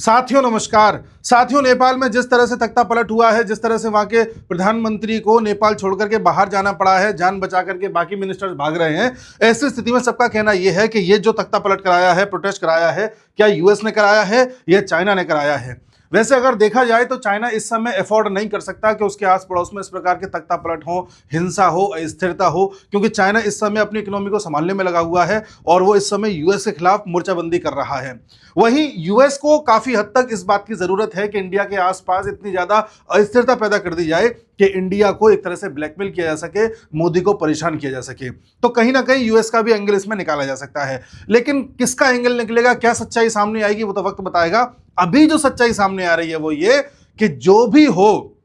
साथियों नमस्कार। साथियों, नेपाल में जिस तरह से तख्ता पलट हुआ है, जिस तरह से वहां के प्रधानमंत्री को नेपाल छोड़कर के बाहर जाना पड़ा है, जान बचा करके बाकी मिनिस्टर्स भाग रहे हैं, ऐसी स्थिति में सबका कहना यह है कि ये जो तख्ता पलट कराया है, प्रोटेस्ट कराया है, क्या यूएस ने कराया है या चाइना ने कराया है। वैसे अगर देखा जाए तो चाइना इस समय अफोर्ड नहीं कर सकता कि उसके आस पड़ोस में इस प्रकार के तख्ता पलट हो, हिंसा हो, अस्थिरता हो, क्योंकि चाइना इस समय अपनी इकोनॉमी को संभालने में लगा हुआ है और वो इस समय यूएस के खिलाफ मोर्चाबंदी कर रहा है। वहीं यूएस को काफी हद तक इस बात की जरूरत है कि इंडिया के आसपास इतनी ज्यादा अस्थिरता पैदा कर दी जाए कि इंडिया को एक तरह से ब्लैकमेल किया जा सके, मोदी को परेशान किया जा सके। तो कहीं ना कहीं यूएस का भी एंगल इसमें निकाला जा सकता है, लेकिन किसका एंगल निकलेगा, क्या सच्चाई सामने आएगी, वो तो वक्त बताएगा। अभी जो सच्चाई सामने आ रही है वो ये कि जो भी हो,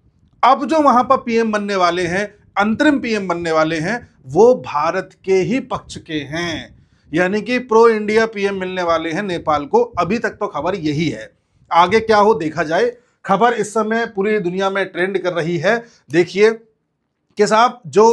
अब जो वहां पर पीएम बनने वाले हैं, अंतरिम पीएम बनने वाले हैं, वो भारत के ही पक्ष के हैं, यानी कि प्रो इंडिया पीएम मिलने वाले हैं नेपाल को। अभी तक तो खबर यही है, आगे क्या हो देखा जाए। खबर इस समय पूरी दुनिया में ट्रेंड कर रही है। देखिए कि साहब जो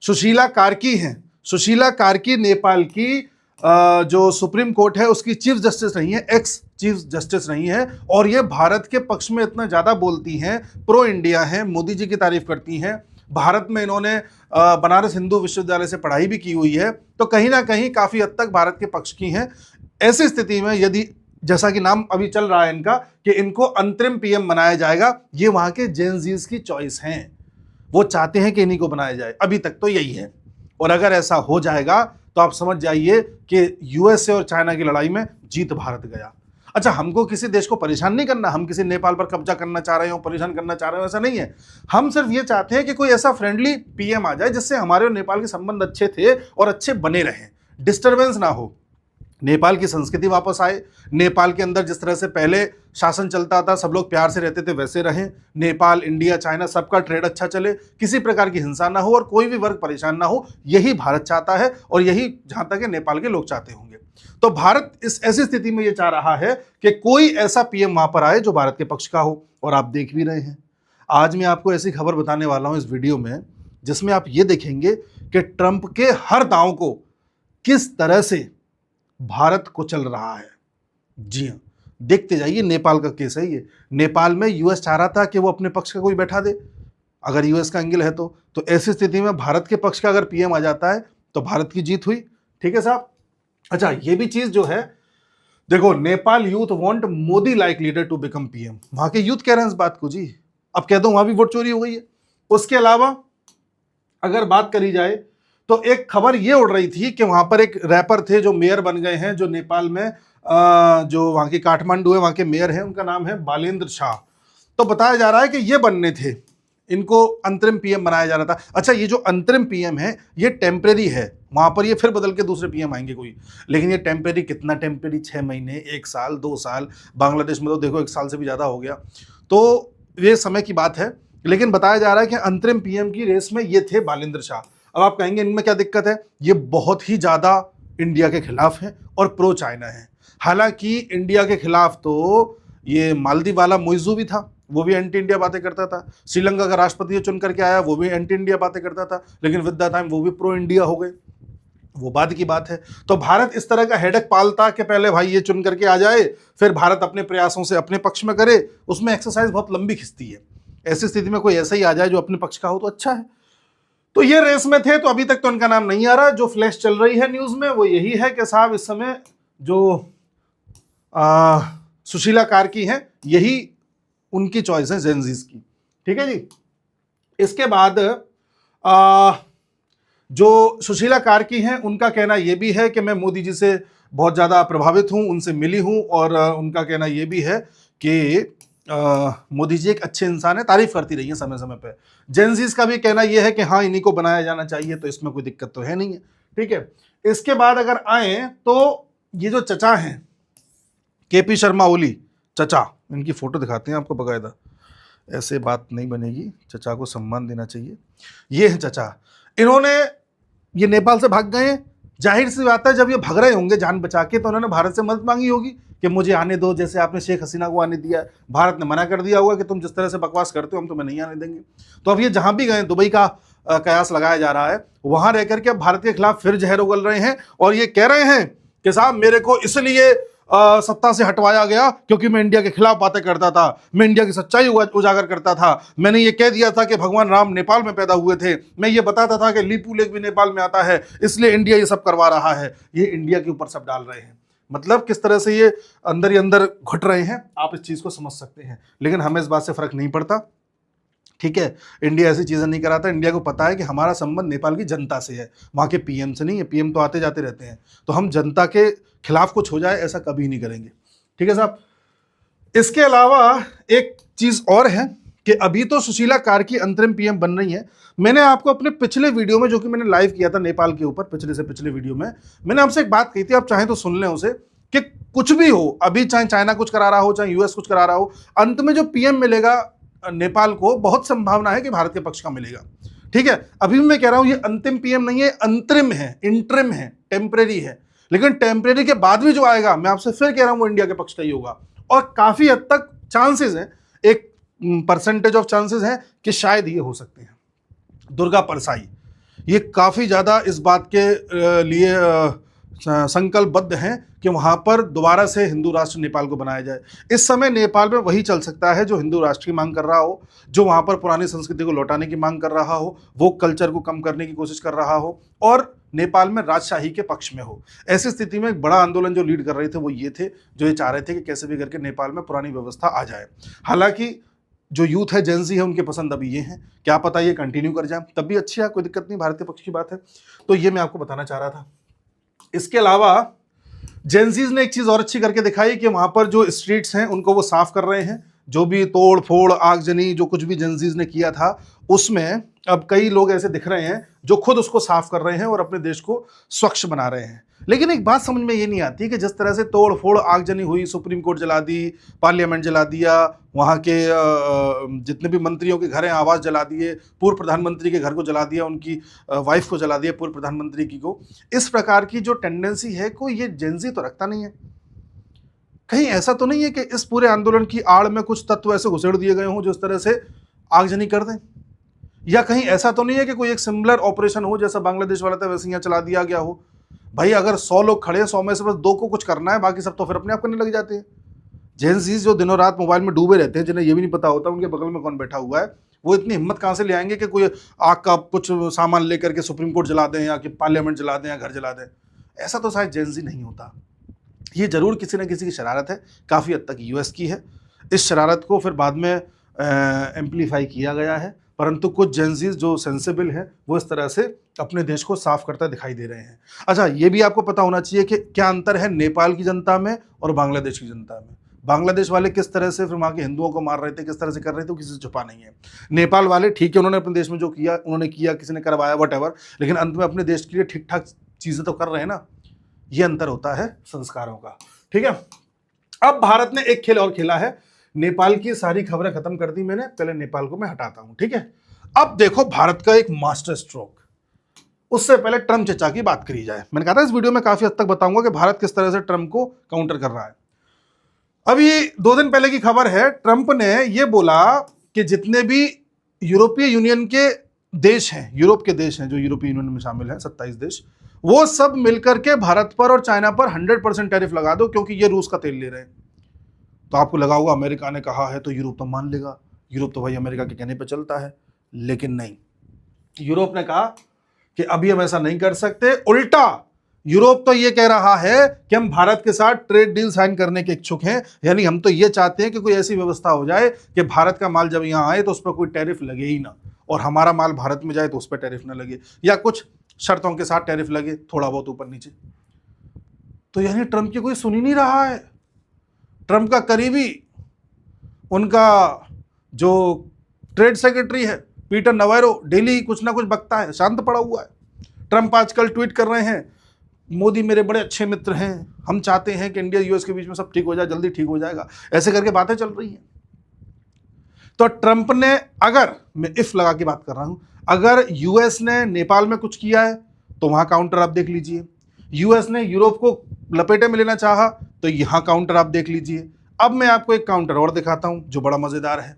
सुशीला कार्की हैं, सुशीला कार्की नेपाल की जो सुप्रीम कोर्ट है उसकी चीफ जस्टिस रही है, एक्स चीफ जस्टिस रही है, और ये भारत के पक्ष में इतना ज़्यादा बोलती हैं, प्रो इंडिया हैं, मोदी जी की तारीफ करती हैं। भारत में इन्होंने बनारस हिंदू विश्वविद्यालय से पढ़ाई भी की हुई है, तो कहीं ना कहीं काफ़ी हद तक भारत के पक्ष की हैं। ऐसी स्थिति में यदि, जैसा कि नाम अभी चल रहा है इनका, कि इनको अंतरिम पीएम बनाया जाएगा, ये वहाँ के जेनजीज की चॉइस हैं, वो चाहते हैं कि इन्हीं को बनाया जाए। अभी तक तो यही है, और अगर ऐसा हो जाएगा तो आप समझ जाइए कि यूएसए और चाइना की लड़ाई में जीत भारत गया। अच्छा, हमको किसी देश को परेशान नहीं करना, हम किसी नेपाल पर कब्जा करना चाह रहे हो, परेशान करना चाह रहे हो, ऐसा नहीं है। हम सिर्फ ये चाहते हैं कि कोई ऐसा फ्रेंडली पीएम आ जाए जिससे हमारे और नेपाल के संबंध अच्छे थे और अच्छे बने रहें, डिस्टर्बेंस ना हो, नेपाल की संस्कृति वापस आए, नेपाल के अंदर जिस तरह से पहले शासन चलता था, सब लोग प्यार से रहते थे, वैसे रहें, नेपाल, इंडिया, चाइना सबका ट्रेड अच्छा चले, किसी प्रकार की हिंसा ना हो और कोई भी वर्ग परेशान ना हो, यही भारत चाहता है और यही जहां तक है नेपाल के लोग चाहते होंगे। तो भारत इस ऐसी स्थिति में ये चाह रहा है कि कोई ऐसा पीएम वहां पर आए जो भारत के पक्ष का हो, और आप देख भी रहे हैं। आज मैं आपको ऐसी खबर बताने वाला हूं इस वीडियो में जिसमें आप ये देखेंगे कि ट्रंप के हर दांव को किस तरह से भारत को चल रहा है। जी हाँ, देखते जाइए। नेपाल का केस है ये। नेपाल में यूएस चाह रहा था कि वो अपने पक्ष का कोई बैठा दे, अगर यूएस का एंगल है तो ऐसी स्थिति में भारत के पक्ष का अगर पीएम आ जाता है तो भारत की जीत हुई। ठीक है साहब। अच्छा, ये भी चीज जो है, देखो, Nepal youth want Modi like leader to become PM. वहां के यूथ कह रहे हैं इस बात को। जी, अब कह दो वहां भी वोट चोरी हो गई है। उसके अलावा अगर बात करी जाए तो एक खबर ये उड़ रही थी कि वहां पर एक रैपर थे जो मेयर बन गए हैं, जो नेपाल में जो वहां की काठमांडू है, वहां के मेयर हैं, उनका नाम है बालेंद्र शाह। तो बताया जा रहा है कि ये बनने थे, इनको अंतरिम पीएम बनाया जा रहा था। अच्छा, ये जो अंतरिम पीएम है ये टेम्परेरी है, वहां पर ये फिर बदल के दूसरे पीएम आएंगे कोई, लेकिन ये टेम्परेरी कितना टेम्परेरी, 6 महीने, 1 साल, 2 साल, बांग्लादेश में तो देखो 1 साल से भी ज्यादा हो गया, तो ये समय की बात है। लेकिन बताया जा रहा है कि अंतरिम पीएम की रेस में ये थे बालेंद्र शाह। अब आप कहेंगे इनमें क्या दिक्कत है, ये बहुत ही ज्यादा इंडिया के खिलाफ है और प्रो चाइना है। हालांकि इंडिया के खिलाफ तो ये मालदीव वाला मोइजू भी था, वो भी एंटी इंडिया बातें करता था। श्रीलंका का राष्ट्रपति चुन करके आया, वो भी एंटी इंडिया बातें करता था, लेकिन विद द टाइम वो भी प्रो इंडिया हो गए, वो बाद की बात है। तो भारत इस तरह का हेडेक पालता कि पहले भाई ये चुन करके आ जाए, फिर भारत अपने प्रयासों से अपने पक्ष में करे, उसमें एक्सरसाइज बहुत लंबी खिंचती है। ऐसी स्थिति में कोई ऐसा ही आ जाए जो अपने पक्ष का हो तो अच्छा है। तो ये रेस में थे, तो अभी तक तो इनका नाम नहीं आ रहा। जो फ्लैश चल रही है न्यूज में वो यही है कि साहब इस समय जो सुशीला कार्की हैं, यही उनकी चॉइस है जेनजीज की। ठीक है जी। इसके बाद जो सुशीला कार्की हैं उनका कहना यह भी है कि मैं मोदी जी से बहुत ज़्यादा प्रभावित हूं, उनसे मिली हूं, और उनका कहना यह भी है कि मोदी जी एक अच्छे इंसान है, तारीफ करती रही है समय समय पे। जेनजीज का भी कहना यह है कि हाँ, इन्हीं को बनाया जाना चाहिए, तो इसमें कोई दिक्कत तो है नहीं है। ठीक है। इसके बाद अगर आए तो ये जो चचा हैं, केपी शर्मा ओली चचा, इनकी फोटो दिखाते हैं आपको बकायदा, ऐसे बात नहीं बनेगी, चचा को सम्मान देना चाहिए। ये है चचा, इन्होंने ये नेपाल से भाग गए। जाहिर सी बात है, जब ये भाग रहे होंगे जान बचा के, तो उन्होंने भारत से मदद मांगी होगी कि मुझे आने दो, जैसे आपने शेख हसीना को आने दिया। भारत ने मना कर दिया होगा कि तुम जिस तरह से बकवास करते हो हम तुम्हें नहीं आने देंगे। तो अब ये जहां भी गए, दुबई का कयास लगाया जा रहा है, वहां रह करके अब भारत के खिलाफ फिर जहर उगल रहे हैं और ये कह रहे हैं कि साहब मेरे को इसलिए सत्ता से हटवाया गया क्योंकि मैं इंडिया के खिलाफ बातें करता था, मैं इंडिया की सच्चाई उजागर करता था, मैंने ये कह दिया था कि भगवान राम नेपाल में पैदा हुए थे, मैं ये बताता था कि लीपू लेक भी नेपाल में आता है, इसलिए इंडिया ये सब करवा रहा है। ये इंडिया के ऊपर सब डाल रहे हैं। मतलब किस तरह से ये अंदर ही अंदर घुट रहे हैं, आप इस चीज को समझ सकते हैं। लेकिन हमें इस बात से फर्क नहीं पड़ता, ठीक है। इंडिया ऐसी चीजें नहीं कराता। इंडिया को पता है कि हमारा संबंध नेपाल की जनता से है, वहां के पीएम से नहीं है। पीएम तो आते जाते रहते हैं, तो हम जनता के खिलाफ कुछ हो जाए ऐसा कभी नहीं करेंगे, ठीक है साहब। इसके अलावा एक चीज और है कि अभी तो सुशीला कार्की अंतरिम पीएम बन रही है। मैंने आपको अपने पिछले वीडियो में, जो कि मैंने लाइव किया था नेपाल के ऊपर, पिछले से पिछले वीडियो में मैंने आपसे एक बात कही थी, आप चाहें तो सुन लें उसे, कि कुछ भी हो, अभी चाहे चाइना कुछ करा रहा हो, चाहे यूएस कुछ करा रहा हो, अंत में जो पीएम मिलेगा नेपाल को, बहुत संभावना है कि भारत के पक्ष का मिलेगा, ठीक है। अभी भी मैं कह रहा हूं ये अंतिम पीएम नहीं है, अंतरिम है, इंटरिम है, टेम्परेरी है। लेकिन टेम्परेरी के बाद भी जो आएगा, मैं आपसे फिर कह रहा हूं, वो इंडिया के पक्ष का ही होगा। और काफी हद तक चांसेस है, एक परसेंटेज ऑफ चांसेस है कि शायद ये हो सकते हैं। दुर्गा परसाई ये काफी ज्यादा इस बात के लिए संकल्पबद्ध हैं कि वहां पर दोबारा से हिंदू राष्ट्र नेपाल को बनाया जाए। इस समय नेपाल में वही चल सकता है जो हिंदू राष्ट्र की मांग कर रहा हो, जो वहां पर पुरानी संस्कृति को लौटाने की मांग कर रहा हो, वो कल्चर को कम करने की कोशिश कर रहा हो, और नेपाल में राजशाही के पक्ष में हो। ऐसी स्थिति में एक बड़ा आंदोलन जो लीड कर रहे थे वो ये थे, जो ये चाह रहे थे कि कैसे भी करके नेपाल में पुरानी व्यवस्था आ जाए। हालांकि जो यूथ है, जेंजी है, उनके पसंद अभी ये है, क्या पता ये कंटिन्यू कर जाए, तब भी अच्छी है, कोई दिक्कत नहीं, भारतीय पक्ष की बात है। तो ये मैं आपको बताना चाह रहा था। इसके अलावा जेंजीज ने एक चीज और अच्छी करके दिखाई कि वहां पर जो स्ट्रीट्स हैं उनको वो साफ कर रहे हैं। जो भी तोड़ फोड़, आगजनी, जो कुछ भी जेंजीज ने किया था, उसमें अब कई लोग ऐसे दिख रहे हैं जो खुद उसको साफ कर रहे हैं और अपने देश को स्वच्छ बना रहे हैं। लेकिन एक बात समझ में ये नहीं आती कि जिस तरह से तोड़ फोड़, आगजनी हुई, सुप्रीम कोर्ट जला दी, पार्लियामेंट जला दिया, वहाँ के जितने भी मंत्रियों के घर हैं आवास जला दिए, पूर्व प्रधानमंत्री के घर को जला दिया, उनकी वाइफ को जला दिया, पूर्व प्रधानमंत्री की को, इस प्रकार की जो टेंडेंसी है, कोई ये जेंजी तो रखता नहीं है। कहीं ऐसा तो नहीं है कि इस पूरे आंदोलन की आड़ में कुछ तत्व ऐसे घुसेड़ दिए गए हों जो इस तरह से आगजनी कर दें, या कहीं ऐसा तो नहीं है कि कोई एक सिमिलर ऑपरेशन हो जैसा बांग्लादेश वाला था वैसे यहाँ चला दिया गया हो। भाई अगर 100 लोग खड़े हैं, 100 में से बस 2 को कुछ करना है, बाकी सब तो फिर अपने आप करने लग जाते हैं। जेंजीज जो दिनों रात मोबाइल में डूबे रहते हैं, जिन्हें ये भी नहीं पता होता उनके बगल में कौन बैठा हुआ है, वो इतनी हिम्मत कहाँ से ले आएंगे कि कोई आग का कुछ सामान लेकर के सुप्रीम कोर्ट जला दें, या कि पार्लियामेंट जला दें, या घर जला दें। ऐसा तो शायद जेंजी नहीं होता। ये जरूर किसी न किसी की शरारत है, काफ़ी हद तक यूएस की है। इस शरारत को फिर बाद में एम्पलीफाई किया गया है, परंतु कुछ जेंजीज जो सेंसिबल हैं वो इस तरह से अपने देश को साफ करता दिखाई दे रहे हैं। अच्छा, ये भी आपको पता होना चाहिए कि क्या अंतर है नेपाल की जनता में और बांग्लादेश की जनता में। बांग्लादेश वाले किस तरह से फिर वहाँ के हिंदुओं को मार रहे थे, किस तरह से कर रहे थे, किसी से छुपा नहीं है। नेपाल वाले ठीक है, उन्होंने अपने देश में जो किया उन्होंने किया, किसी ने करवाया, वट, लेकिन अंत में अपने देश के लिए ठीक ठाक चीज़ें तो कर रहे हैं ना। ये अंतर होता है संस्कारों का, ठीक है। अब भारत ने एक खेल और खेला है। नेपाल की सारी खबरें खत्म कर दी मैंने, पहले नेपाल को मैं हटाता हूं, ठीक है। अब देखो भारत का एक मास्टर स्ट्रोक। उससे पहले ट्रम्प चचा की बात करी जाए। मैंने कहा था इस वीडियो में काफी हद तक बताऊंगा कि भारत किस तरह से ट्रम्प को काउंटर कर रहा है। अभी 2 दिन पहले की खबर है, ट्रम्प ने यह बोला कि जितने भी यूरोपीय यूनियन के देश हैं, यूरोप के देश हैं जो यूरोपीय यूनियन में शामिल हैं, 27 देश, वो सब मिलकर के भारत पर और चाइना पर 100% टैरिफ लगा दो, क्योंकि ये रूस का तेल ले रहे हैं। तो आपको लगा होगा अमेरिका ने कहा है तो यूरोप तो मान लेगा, यूरोप तो भाई अमेरिका के कहने पे चलता है। लेकिन नहीं, यूरोप ने कहा कि अभी हम ऐसा नहीं कर सकते। उल्टा यूरोप तो ये कह रहा है कि हम भारत के साथ ट्रेड डील साइन करने के इच्छुक हैं, यानी हम तो ये चाहते हैं कि कोई ऐसी व्यवस्था हो जाए कि भारत का माल जब यहाँ आए तो उस पर कोई टैरिफ लगे ही ना, और हमारा माल भारत में जाए तो उस पर टैरिफ ना लगे, या कुछ शर्तों के साथ टैरिफ लगे, थोड़ा बहुत ऊपर नीचे। तो यानी ट्रम्प की कोई सुन ही नहीं रहा है। ट्रम्प का करीबी, उनका जो ट्रेड सेक्रेटरी है पीटर नवारो, डेली कुछ ना कुछ बकता है, शांत पड़ा हुआ है। ट्रम्प आजकल ट्वीट कर रहे हैं, मोदी मेरे बड़े अच्छे मित्र हैं, हम चाहते हैं कि इंडिया यूएस के बीच में सब ठीक हो जाए, जल्दी ठीक हो जाएगा, ऐसे करके बातें चल रही हैं। तो ट्रम्प ने, अगर मैं इफ लगा के बात कर रहा हूं, अगर यूएस ने नेपाल में कुछ किया है तो वहां काउंटर आप देख लीजिए। यूएस ने यूरोप को लपेटे में लेना चाहा तो यहां काउंटर आप देख लीजिए। अब मैं आपको एक काउंटर और दिखाता हूं जो बड़ा मजेदार है।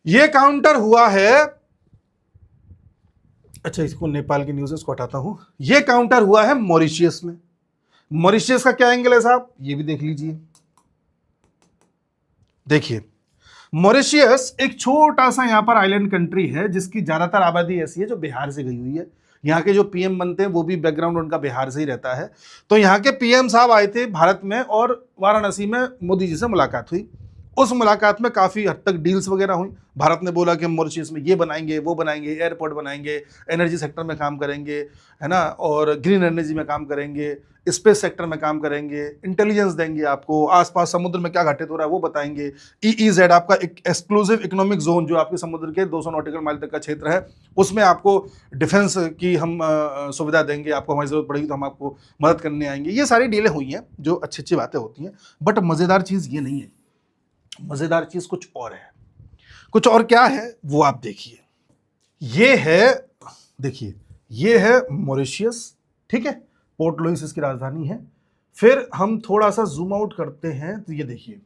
यह काउंटर हुआ है, अच्छा इसको नेपाल की न्यूज़ को हटाता हूं, यह काउंटर हुआ है मॉरिशियस में। मॉरिशस का क्या एंगल है साहब, ये भी देख लीजिए। देखिए मॉरिशस एक छोटा सा यहां पर आइलैंड कंट्री है जिसकी ज्यादातर आबादी ऐसी है जो बिहार से गई हुई है। यहाँ के जो पीएम बनते हैं वो भी बैकग्राउंड उनका बिहार से ही रहता है। तो यहाँ के पीएम साहब आए थे भारत में और वाराणसी में मोदी जी से मुलाकात हुई। उस मुलाकात में काफ़ी हद तक डील्स वगैरह हुई। भारत ने बोला कि हम मॉरिशस में ये बनाएंगे, वो बनाएंगे, एयरपोर्ट बनाएंगे, एनर्जी सेक्टर में काम करेंगे, है ना, और ग्रीन एनर्जी में काम करेंगे, स्पेस सेक्टर में काम करेंगे, इंटेलिजेंस देंगे आपको, आसपास समुद्र में क्या घटित हो रहा है वो बताएंगे। EEZ आपका एक्सक्लूसिव इकोनॉमिक जोन जो आपके समुद्र के 200 नॉटिकल माइल तक का क्षेत्र है, उसमें आपको डिफेंस की हम सुविधा देंगे, आपको हमारी जरूरत पड़ेगी तो हम आपको मदद करने आएंगे। ये सारी डीलें हुई हैं जो अच्छी अच्छी बातें होती हैं। बट मज़ेदार चीज़ ये नहीं है, मज़ेदार चीज़ कुछ और है। कुछ और क्या है वो आप देखिए। ये है, देखिए ये है मॉरिशस, ठीक है, पोर्ट लुइस इसकी राजधानी है। फिर हम थोड़ा सा जूम आउट करते हैं तो ये देखिए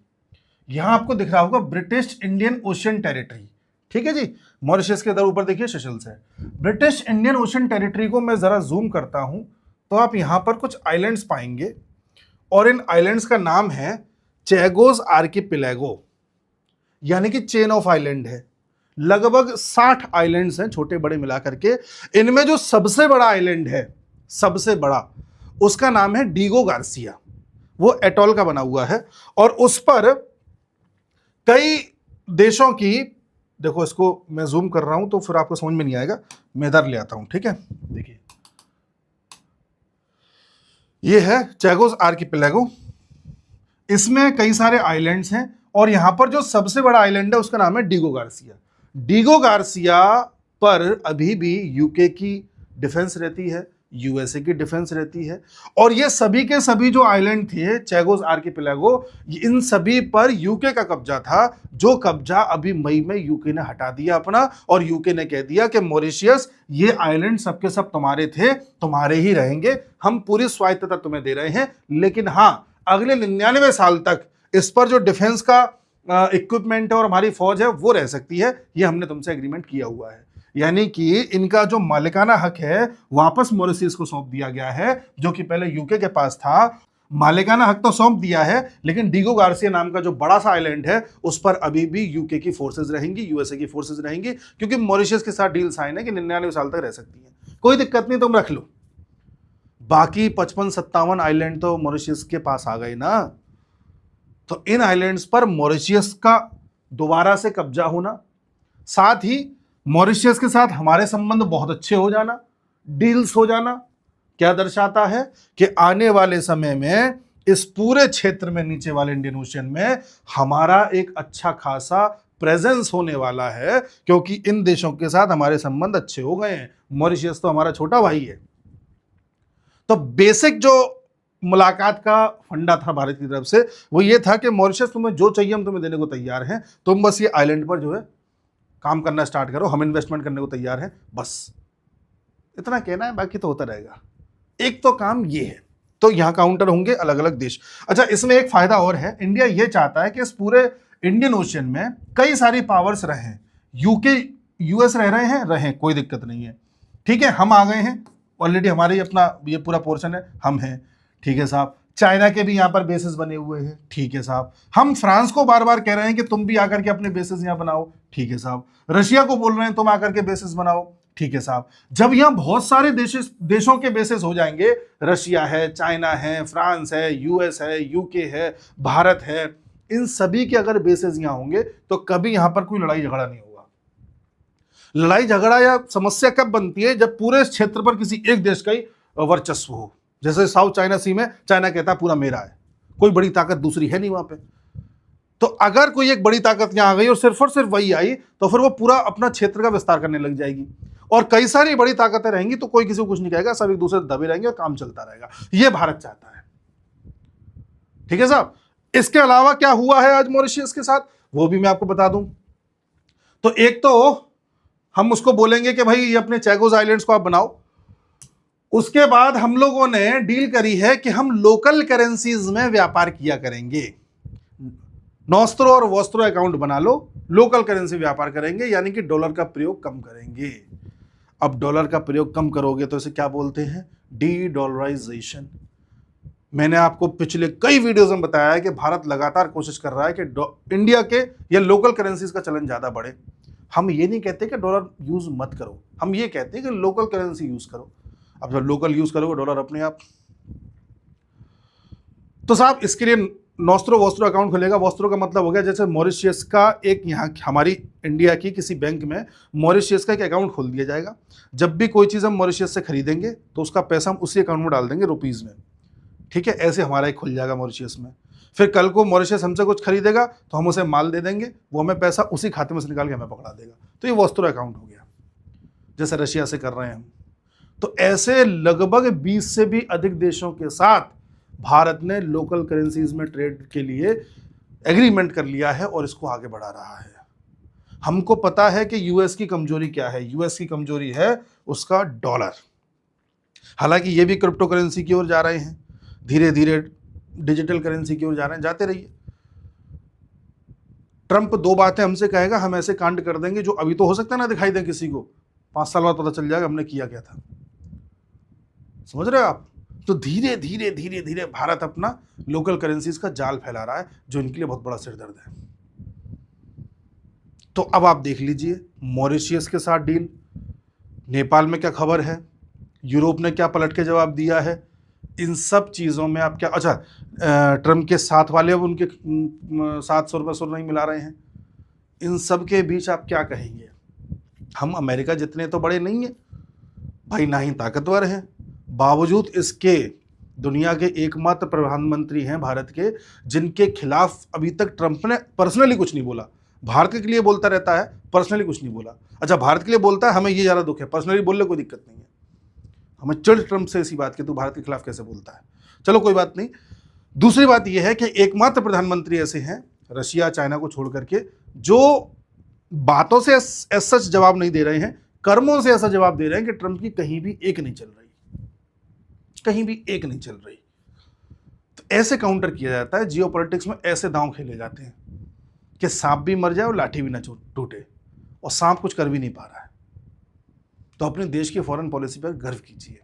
यहां आपको दिख रहा होगा ब्रिटिश इंडियन ओशियन टेरिटरी, ठीक है जी। मॉरिशस के इधर ऊपर देखिए सेशल्स है। ब्रिटिश इंडियन ओशियन टेरिटरी को मैं जरा जूम करता हूं तो आप यहां पर कुछ आइलैंड्स पाएंगे और इन आइलैंड्स का नाम है चैगोस आर्किपेलागो, यानी कि चेन ऑफ आइलैंड है। लगभग 60 आइलैंड्स हैं छोटे बड़े मिलाकर के। इनमें जो सबसे बड़ा आइलैंड है, सबसे बड़ा, उसका नाम है डीगो गार्सिया। वो एटॉल का बना हुआ है और उस पर कई देशों की, देखो इसको मैं जूम कर रहा हूं तो फिर आपको समझ में नहीं आएगा, मैं इधर ले आता हूं, ठीक है। देखिए ये है चैगोस आर्किपेलागो, इसमें कई सारे आइलैंड्स हैं और यहां पर जो सबसे बड़ा आइलैंड है उसका नाम है डीगो गार्सिया। डीगो गार्सिया पर अभी भी यूके की डिफेंस रहती है, यूएसए की डिफेंस रहती है। और ये सभी के सभी जो आइलैंड थे चैगोस आर्किपेलागो, इन सभी पर यूके का कब्जा था, जो कब्जा अभी मई में यूके ने हटा दिया अपना। और यूके ने कह दिया कि मॉरिशस ये आइलैंड सबके सब तुम्हारे थे, तुम्हारे ही रहेंगे, हम पूरी स्वायत्तता तुम्हें दे रहे हैं, लेकिन हाँ अगले 99 साल तक इस पर जो डिफेंस का इक्विपमेंट है और हमारी फौज है वो रह सकती है। ये हमने तुमसे एग्रीमेंट किया हुआ है। यानी कि इनका जो मालिकाना हक है वापस मॉरिशस को सौंप दिया गया है, जो कि पहले यूके के पास था। मालिकाना हक तो सौंप दिया है, लेकिन डीगो गार्सिया नाम का जो बड़ा सा आइलैंड है उस पर अभी भी यूके की फोर्सेज रहेंगी, यूएसए की फोर्सेज रहेंगी, क्योंकि मॉरिशस के साथ डील साइन है कि 99 साल तक रह सकती है। कोई दिक्कत नहीं, तुम रख लो। बाकी 55-57 आइलैंड तो मॉरिशस के पास आ गए ना। तो इन आइलैंड्स पर मॉरिशस का दोबारा से कब्जा होना, साथ ही मॉरिशस के साथ हमारे संबंध बहुत अच्छे हो जाना, डील्स हो जाना, क्या दर्शाता है कि आने वाले समय में इस पूरे क्षेत्र में, नीचे वाले इंडियन ओशियन में हमारा एक अच्छा खासा प्रेजेंस होने वाला है, क्योंकि इन देशों के साथ हमारे संबंध अच्छे हो गए हैं। मॉरिशस तो हमारा छोटा भाई है। तो बेसिक जो मुलाकात का फंडा था भारत की तरफ से वो ये था कि मॉरिशस तुम्हें जो चाहिए हम तुम्हें देने को तैयार हैं, तुम बस ये आइलैंड पर जो है काम करना स्टार्ट करो, हम इन्वेस्टमेंट करने को तैयार हैं, बस इतना कहना है, बाकी तो होता रहेगा। एक तो काम ये है। तो यहां काउंटर होंगे अलग अलग देश। अच्छा, इसमें एक फायदा और है, इंडिया ये चाहता है कि इस पूरे इंडियन ओशियन में कई सारी पावर्स रहें। यूके यूएस रह रहे हैं, रहें, कोई दिक्कत नहीं है, ठीक है। हम आ गए हैं ऑलरेडी, हमारे अपना ये पूरा पोर्शन है, हम हैं, ठीक है साहब। चाइना के भी यहाँ पर बेसिस बने हुए हैं, ठीक है साहब। हम फ्रांस को बार बार कह रहे हैं कि तुम भी आकर के अपने बेसिस यहाँ बनाओ, ठीक है साहब। रशिया को बोल रहे हैं तुम आकर के बेसिस बनाओ, ठीक है साहब। जब यहाँ बहुत सारे देशों के बेसिस हो जाएंगे, रशिया है, चाइना है, फ्रांस है, यूएस है, यूके है, भारत है, इन सभी के अगर बेसिस यहाँ होंगे तो कभी यहाँ पर कोई लड़ाई झगड़ा नहीं होगा। लड़ाई झगड़ा या समस्या कब बनती है? जब पूरे क्षेत्र पर किसी एक देश का ही वर्चस्व हो। जैसे साउथ चाइना सी में चाइना कहता है पूरा मेरा है, कोई बड़ी ताकत दूसरी है नहीं वहां पे। तो अगर कोई एक बड़ी ताकत यहां आ गई और सिर्फ वही आई तो फिर वो पूरा अपना क्षेत्र का विस्तार करने लग जाएगी। और कई सारी बड़ी ताकतें रहेंगी तो कोई किसी को कुछ नहीं कहेगा, सब एक दूसरे से दबे रहेंगे और काम चलता रहेगा। ये भारत चाहता है, ठीक है साहब। इसके अलावा क्या हुआ है आज मॉरिशस के साथ वो भी मैं आपको बता दूं। तो एक तो हम उसको बोलेंगे कि भाई ये अपने चैगोस आइलैंड्स को आप बनाओ। उसके बाद हम लोगों ने डील करी है कि हम लोकल करेंसीज में व्यापार किया करेंगे। नॉस्त्रो और वोस्त्रो अकाउंट बना लो, लोकल करेंसी व्यापार करेंगे, यानी कि डॉलर का प्रयोग कम करेंगे। अब डॉलर का प्रयोग कम करोगे तो इसे क्या बोलते हैं? De dollarisation. मैंने आपको पिछले कई वीडियोस में बताया है कि भारत लगातार कोशिश कर रहा है कि इंडिया के या लोकल करेंसीज का चलन ज़्यादा बढ़े। हम ये नहीं कहते कि डॉलर यूज़ मत करो, हम ये कहते हैं कि लोकल करेंसी यूज़ करो। अब जब लोकल यूज़ करोगे डॉलर अपने आप। तो साहब इसके लिए नॉस्ट्रो वोस्ट्रो अकाउंट खुलेगा। वोस्ट्रो का मतलब हो गया जैसे मॉरिशियस का एक, यहाँ हमारी इंडिया की किसी बैंक में मॉरिशियस का एक अकाउंट खोल दिया जाएगा। जब भी कोई चीज़ हम मॉरिशियस से खरीदेंगे तो उसका पैसा हम उसी अकाउंट में डाल देंगे रुपीज़ में, ठीक है। ऐसे हमारा एक खुल जाएगा मॉरिशियस में। फिर कल को मॉरिशियस हमसे कुछ खरीदेगा तो हम उसे माल दे देंगे, वो हमें पैसा उसी खाते में से निकाल के हमें पकड़ा देगा। तो ये वोस्ट्रो अकाउंट हो गया, जैसे रशिया से कर रहे हैं हम। तो ऐसे लगभग 20 से भी अधिक देशों के साथ भारत ने लोकल करेंसीज में ट्रेड के लिए एग्रीमेंट कर लिया है और इसको आगे बढ़ा रहा है। हमको पता है कि यूएस की कमजोरी क्या है। यूएस की कमजोरी है उसका डॉलर। हालांकि ये भी क्रिप्टो करेंसी की ओर जा रहे हैं, धीरे धीरे डिजिटल करेंसी की ओर जा रहे हैं, जाते रहिए। ट्रंप 2 बातें हमसे कहेगा, हम ऐसे कांड कर देंगे जो अभी तो हो सकता है ना दिखाई दे किसी को, 5 साल बाद पता चल जाएगा हमने किया क्या था। समझ रहे हो आप? तो धीरे धीरे धीरे धीरे भारत अपना लोकल करेंसीज का जाल फैला रहा है, जो इनके लिए बहुत बड़ा सिरदर्द है। तो अब आप देख लीजिए मॉरिशियस के साथ डील, नेपाल में क्या खबर है, यूरोप ने क्या पलट के जवाब दिया है, इन सब चीज़ों में आप क्या, अच्छा ट्रम्प के साथ वाले अब उनके 700 रुपये सुर नहीं मिला रहे हैं, इन सब के बीच आप क्या कहेंगे? हम अमेरिका जितने तो बड़े नहीं हैं भाई, ना ही ताकतवर हैं, बावजूद इसके दुनिया के एकमात्र प्रधानमंत्री हैं भारत के जिनके खिलाफ अभी तक ट्रंप ने पर्सनली कुछ नहीं बोला। भारत के लिए बोलता रहता है, पर्सनली कुछ नहीं बोला। अच्छा भारत के लिए बोलता है, हमें ये ज़्यादा दुख है, पर्सनली बोलने कोई दिक्कत नहीं है। हमें चिढ़ ट्रंप से इसी बात की, तू भारत के खिलाफ कैसे बोलता है। चलो कोई बात नहीं। दूसरी बात यह है कि एकमात्र प्रधानमंत्री ऐसे हैं रशिया चाइना को छोड़ करके जो बातों से सच जवाब नहीं दे रहे हैं, कर्मों से ऐसा जवाब दे रहे हैं कि ट्रंप की कहीं भी एक नहीं चल रही, कहीं भी एक नहीं चल रही। तो ऐसे काउंटर किया जाता है, जियोपॉलिटिक्स में ऐसे दांव खेले जाते हैं कि सांप भी मर जाए और लाठी भी ना टूटे, और सांप कुछ कर भी नहीं पा रहा है। तो अपने देश की फॉरेन पॉलिसी पर गर्व कीजिए।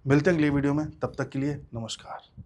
मिलते हैं अगले वीडियो में, तब तक के लिए नमस्कार।